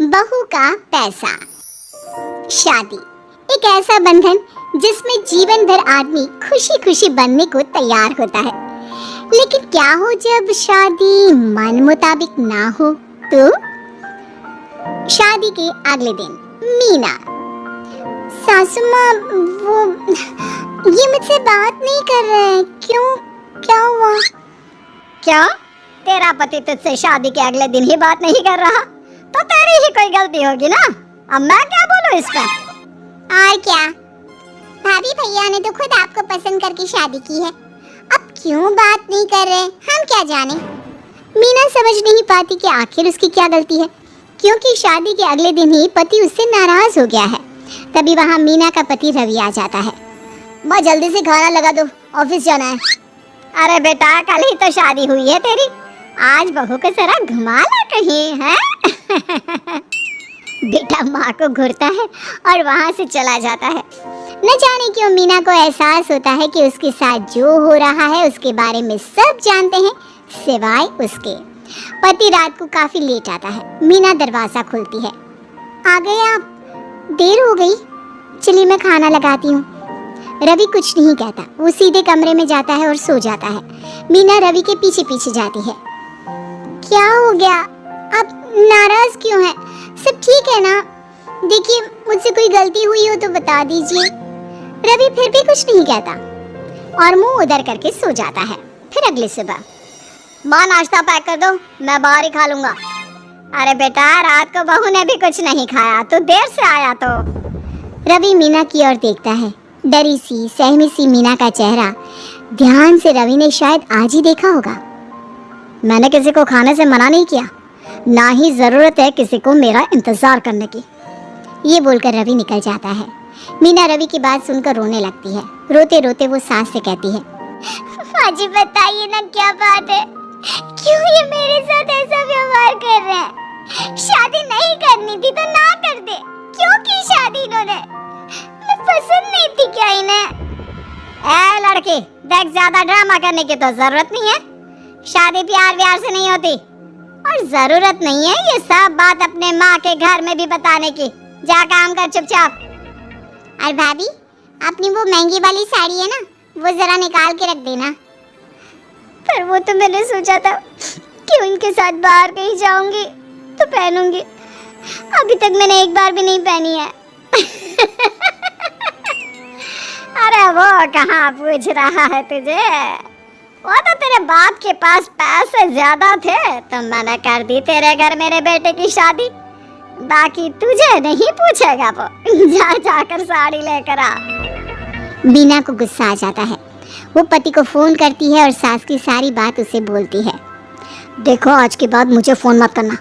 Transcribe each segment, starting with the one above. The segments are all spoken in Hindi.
बहू का पैसा। शादी एक ऐसा बंधन जिसमें जीवन भर आदमी खुशी खुशी बनने को तैयार होता है, लेकिन क्या हो जब शादी मन मुताबिक ना हो तो? शादी के अगले दिन मीना, सासू माँ वो ये मुझसे बात नहीं कर रहे हैं, क्यों, क्या हुआ? क्या तेरा पति तुझसे शादी के अगले दिन ही बात नहीं कर रहा तो तेरी ही कोई गलती होगी ना। अब मैं क्या बोलूं इस पे? और क्या, भाभी भैया ने तो खुद आपको पसंद करके शादी की है, अब क्यों बात नहीं कर रहे हम क्या जाने। मीना समझ नहीं पाती कि आखिर उसकी क्या गलती है, क्योंकि शादी के अगले दिन ही पति उससे नाराज हो गया है। तभी वहाँ मीना का पति रवि आ जाता है। माँ जल्दी से खाना लगा दो, ऑफिस जाना है। अरे बेटा कल ही तो शादी हुई है तेरी, आज बहू को जरा घुमा ला कहीं है। बेटा माँ को घूरता है और वहाँ से चला जाता है। न जाने क्यों मीना को एहसास होता है कि उसके साथ जो हो रहा है उसके बारे में सब जानते हैं सिवाय उसके। पति रात को काफी लेट आता है। मीना दरवाजा खोलती है। आ गए आप? देर हो गई, चलिए मैं खाना लगाती हूँ। रवि कुछ नहीं कहता, वो सीधे कमरे में जाता है और सो जाता है। मीना रवि के पीछे पीछे जाती है। क्या हो गया, आप नाराज क्यों हैं? सब ठीक है ना? देखिए मुझसे कोई गलती हुई हो तो बता दीजिए। रवि फिर भी कुछ नहीं कहता और मुंह उधर करके सो जाता है। फिर अगली सुबह, माँ नाश्ता पैक कर दो, मैं बाहर ही खा लूंगा। अरे बेटा रात को बहू ने भी कुछ नहीं खाया, तो देर से आया तो। रवि मीना की ओर देखता है। डरी सी सहमी सी मीना का चेहरा ध्यान से रवि ने शायद आज ही देखा होगा। मैंने किसी को खाने से मना नहीं किया, ना ही जरूरत है किसी को मेरा इंतजार करने की। ये बोलकर रवि निकल जाता है। मीना रवि की बात सुनकर रोने लगती है। रोते रोते वो सास से कहती है, माँ जी बताइए ना क्या बात है, क्यों ये मेरे साथ ऐसा व्यवहार कर रहे हैं? शादी नहीं करनी थी तो ना कर दे, क्यों की शादी इन्होंने? मैं पसंद नहीं थी क्या इन्हें? ए लड़की देख, ज्यादा ड्रामा करने की तो जरूरत नहीं है। शादी प्यार व्यार से नहीं होती और जरूरत नहीं है ये सब बात अपने माँ के घर में भी बताने की। जा काम कर चुपचाप। और भाभी अपनी वो महंगी वाली साड़ी है ना, वो जरा निकाल के रख देना। पर वो तो मैंने सोचा था कि उनके साथ बाहर कहीं जाऊंगी तो पहनूंगी, अभी तक मैंने एक बार भी नहीं पहनी है। अरे वो कहाँ पूछ रहा है तुझे, वो तो तेरे बाप के पास पैसे ज्यादा थे तो मैंने कर दी तेरे घर मेरे बेटे की शादी, बाकी तुझे नहीं पूछेगा वो। जा जाकर साड़ी लेकर आ। मीना को गुस्सा आ जाता है। वो पति को फोन करती है और सास की सारी बात उसे बोलती है। देखो आज के बाद मुझे फोन मत करना,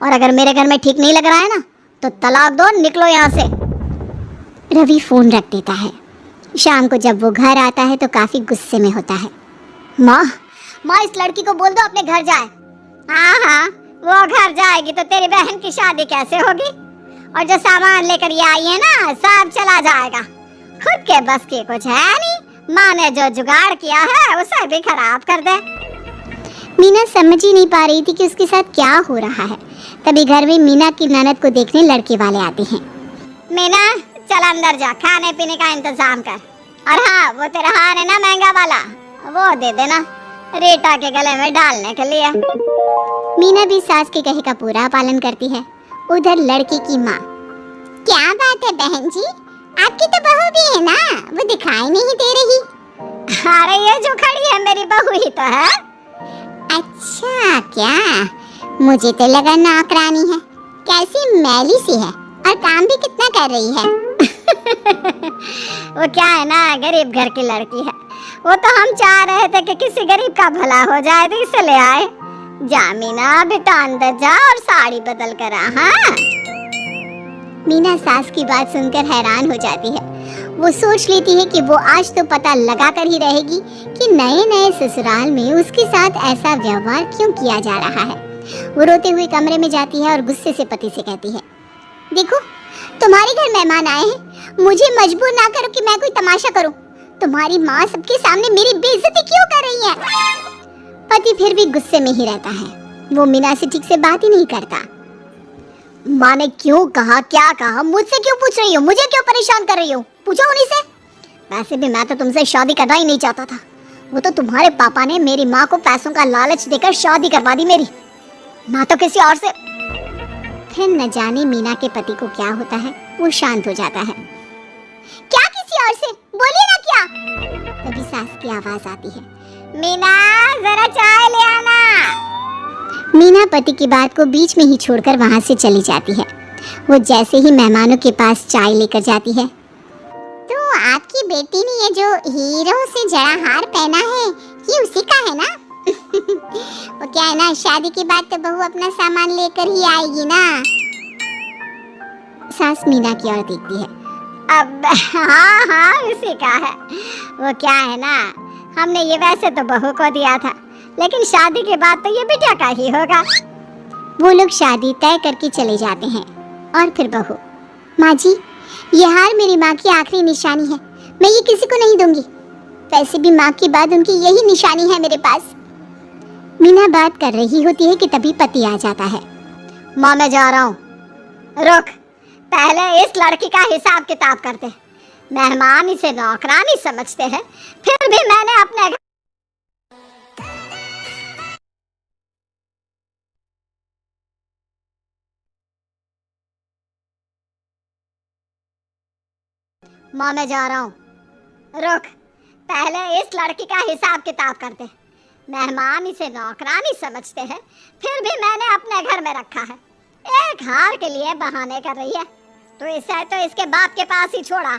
और अगर मेरे घर में ठीक नहीं लग रहा है ना तो तलाक दो, निकलो यहाँ से। रवि फोन रख देता है। शाम को जब वो घर आता है तो काफी गुस्से में होता है। माँ इस लड़की को बोल दो अपने घर जाए। हाँ वो घर जाएगी तो तेरी बहन की शादी कैसे होगी, और जो सामान लेकर ये आई है ना सब चला जाएगा। खुद के बस की कुछ है नहीं, माँ ने जो जुगाड़ किया है उसे भी खराब कर दे। मीना समझ ही नहीं पा रही थी कि उसके साथ क्या हो रहा है। तभी घर में मीना की ननद को देखने लड़के वाले आते हैं। मीना चल अंदर जा, खाने पीने का इंतजाम कर, और हाँ वो तेरा हार है ना महंगा वाला, वो दे देना रीटा के गले में डालने के लिए। मीना भी सास के कहे का पूरा पालन करती है। उधर लड़के की माँ, क्या बात है बहन जी, आपकी तो बहू भी है ना, वो दिखाई नहीं दे रही। अरे ये जो खड़ी है मेरी बहू ही तो है। अच्छा क्या, मुझे तो लगा नौकरानी है। कैसी मैली सी है और काम भी कितना कर रही है। वो क्या है ना, गरीब घर की लड़की है, वो तो हम चाह रहे थे कि किसी गरीब का भला हो जाए तो इसे ले आए। जा मीना बेटा अंदर जा और साड़ी बदल कर आ। हाँ मीना सास की बात सुनकर हैरान हो जाती है। वो सोच लेती है कि वो आज तो पता लगा कर ही रहेगी कि नए नए ससुराल में उसके साथ ऐसा व्यवहार क्यों किया जा रहा है। वो रोते हुए कमरे में जाती है और गुस्से से पति से कहती है, देखो तुम्हारे घर मेहमान आए हैं, मुझे मजबूर ना करो कि मैं कोई तमाशा करूं। तुम्हारी माँ सबके सामने मेरी बेइज्जती क्यों कर रही है? पति फिर भी गुस्से में ही रहता है। वो मीना से ठीक से बात ही नहीं करता। माँ ने क्यों कहा, क्या कहा, मुझसे क्यों पूछ रही हो, मुझे क्यों परेशान कर रही हो? पूछो उन्हीं से। वैसे भी मैं तो तुमसे शादी करना ही नहीं चाहता था। वो तो तुम्हारे पापा ने मेरी माँ को पैसों का लालच देकर शादी करवा दी मेरी, ना तो किसी और से। फिर न जाने मीना के पति को क्या होता है, वो शांत हो जाता है। क्या किसी और से? बोलिए ना क्या। तभी सास की आवाज आती है, मीना जरा चाय ले आना। मीना पति की बात को बीच में ही छोड़कर वहां से चली जाती है। वो जैसे ही मेहमानों के पास चाय लेकर जाती है, तो आपकी बेटी ने ये जो हीरो से जड़ा हार पहना है, ये उसी का है ना? वो क्या है ना, शादी के बाद तो बहू अपना सामान लेकर ही आएगी ना। सास मीना की ओर देखती है। अब हाँ हाँ उसी का है। वो क्या है ना, हमने ये वैसे तो बहू को दिया था, लेकिन शादी के बाद तो ये बिटिया का ही होगा। वो लोग शादी तय करके चले जाते हैं और फिर बहू, माँ जी ये हार मेरी माँ की आखिरी निशानी है, मैं ये किसी को नहीं दूंगी। वैसे भी माँ के बाद उनकी यही निशानी है मेरे पास। मीना बात कर रही होती है कि तभी पति आ जाता है। माँ मैं जा रहा हूँ। रुक, पहले इस लड़की का हिसाब किताब करते। मेहमान इसे नौकरानी समझते हैं, फिर भी मैंने अपने माँ मैं जा रहा हूँ। रुक, पहले इस लड़की का हिसाब किताब करते। मेहमान इसे नौकरानी समझते हैं, फिर भी मैंने अपने घर में रखा है। एक हार के लिए बहाने कर रही है, तो इसे तो इसके बाप के पास ही छोड़ा।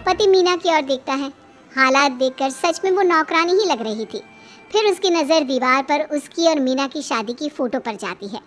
पति मीना की ओर देखता है। हालात देखकर सच में वो नौकरानी ही लग रही थी। फिर उसकी नज़र दीवार पर उसकी और मीना की शादी की फोटो पर जाती है,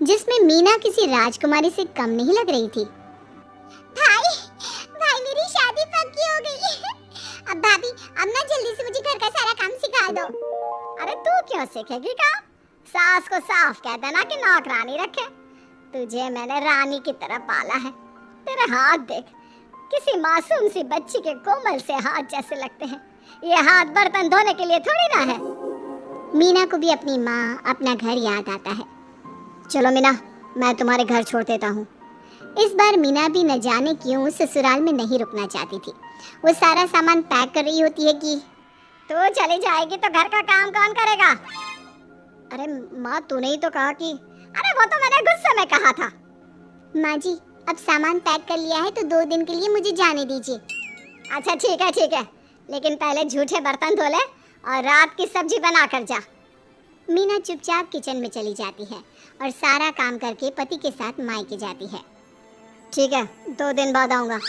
जिसमें मीना किसी राजकुमारी से कम नहीं लग रही थी। भाई, भाई मेरी शादी पक्की हो गई। अब भाभी, अब ना जल्दी से मुझे घर का सारा काम सिखा दो। अरे तू क्यों सीखेगी काम? सास को साफ कह देना कि नौकरानी रखे। तुझे मैंने रानी की तरह पाला है। तेरे हाथ देख, किसी मासूम सी बच्ची के कोमल से हाथ जैसे लगते हैं। ये हाथ बर्तन धोने के लिए थोड़ी ना है। मीना को भी अपनी माँ, अपना घर याद आता है। चलो मीना, मैं तुम्हारे घर छोड़ देता हूँ। इस बार मीना भी न जाने क्यों ससुराल में नहीं रुकना चाहती थी। वो सारा सामान पैक कर रही होती है कि तू चली जाएगी तो घर का काम कौन करेगा? अरे माँ, तूने ही तो कहा कि... अरे वो तो मैंने गुस्से में कहा था। माँ जी, अब सामान पैक कर लिया है तो 2 दिन के लिए मुझे जाने दीजिए। अच्छा ठीक है, लेकिन पहले झूठे बर्तन धो ले और रात की सब्जी बना कर जा। मीना चुपचाप किचन में चली जाती है और सारा काम करके पति के साथ मायके जाती है। ठीक है, 2 दिन बाद आऊँगा।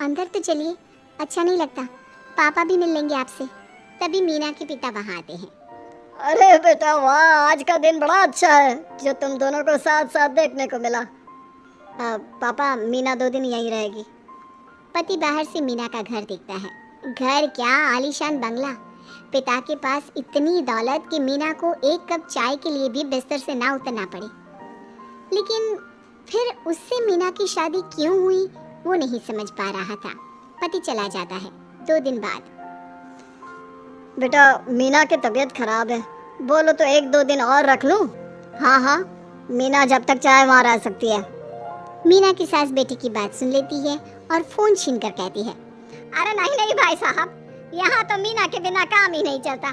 अंदर तो चलिए, अच्छा नहीं लगता, पापा भी मिल लेंगे आपसे। तभी मीना के पिता वहाँ आते हैं। अरे बेटा वाह, आज का दिन बड़ा अच्छा है जो तुम दोनों को साथ साथ देखने को मिला। पापा, मीना 2 दिन यहीं रहेगी। पति बाहर से मीना का घर देखता है। घर क्या, आलीशान बंगला। पिता के पास इतनी दौलत कि मीना को 1 कप चाय के लिए भी बिस्तर से ना उतरना पड़े। लेकिन फिर उससे मीना की शादी क्यों हुई वो नहीं समझ पा रहा था। पति चला जाता है 2 दिन बाद। बेटा, मीना की तबीयत खराब है, बोलो तो 1-2 दिन और रख लूं? हाँ, मीना जब तक चाहे वहाँ रह सकती है। मीना की सास बेटी की बात सुन लेती है और फोन छीन कर कहती है, अरे नहीं भाई साहब, यहाँ तो मीना के बिना काम ही नहीं चलता,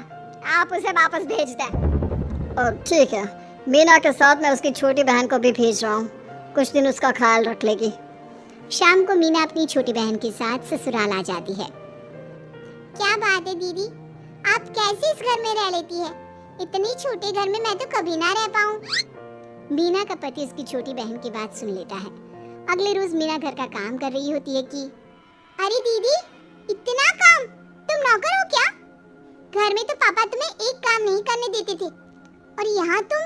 आप उसे वापस भेज दें। ठीक है, मीना के साथ मैं उसकी छोटी बहन को भी भेज रहा हूँ, कुछ दिन उसका ख्याल रख लेगी। शाम को मीना अपनी छोटी बहन के साथ ससुराल आ जाती है। क्या बात है दीदी, आप कैसे इस घर में रह लेती है? इतनी छोटे घर में मैं तो कभी ना रह पाऊँ। मीना का पति उसकी छोटी बहन की बात सुन लेता है। अगले रोज मीना घर का काम कर रही होती है कि अरे दीदी, इतना काम? तुम नौकर हो क्या? घर में तो पापा तुम्हें एक काम नहीं करने देते थे, और यहाँ तुम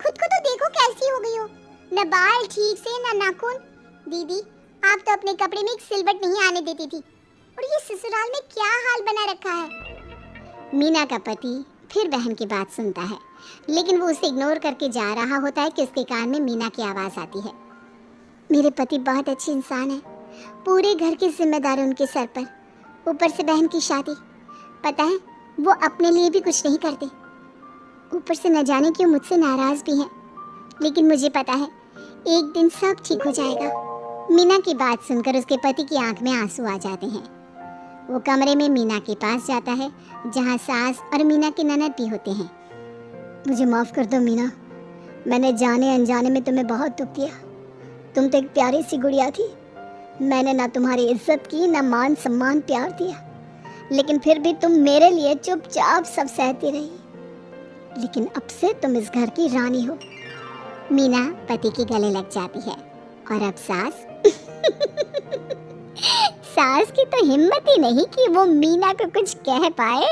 खुद को तो देखो कैसी हो गई हो, न बाल ठीक से न नाखून। दीदी, आप तो अपने कपड़े में एक सिलवट नहीं आने देती थी, और ये ससुराल में क्या हाल बना रखा है। मीना का पति फिर बहन की बात सुनता है, लेकिन वो उसे इग्नोर करके जा रहा होता है कि उसके कान में मीना की आवाज़ आती है। मेरे पति बहुत अच्छे इंसान हैं, पूरे घर की जिम्मेदारी उनके सर पर, ऊपर से बहन की शादी। पता है, वो अपने लिए भी कुछ नहीं करते, ऊपर से न जाने क्यों मुझसे नाराज़ भी हैं। लेकिन मुझे पता है एक दिन सब ठीक हो जाएगा। मीना की बात सुनकर उसके पति की आंख में आंसू आ जाते हैं। वो कमरे में मीना के पास जाता है जहाँ सास और मीना के ननद भी होते हैं। मुझे माफ़ कर दो मीना, मैंने जाने अनजाने में तुम्हें बहुत दुख दिया। तुम तो एक प्यारी सी गुड़िया थी। मैंने ना तुम्हारी इज्जत की, ना मान सम्मान प्यार दिया, लेकिन फिर भी तुम मेरे लिए चुपचाप सब सहती रही। लेकिन अब से तुम इस घर की रानी हो। मीना पति के गले लग जाती है और अब सास सास की तो हिम्मत ही नहीं कि वो मीना को कुछ कह पाए।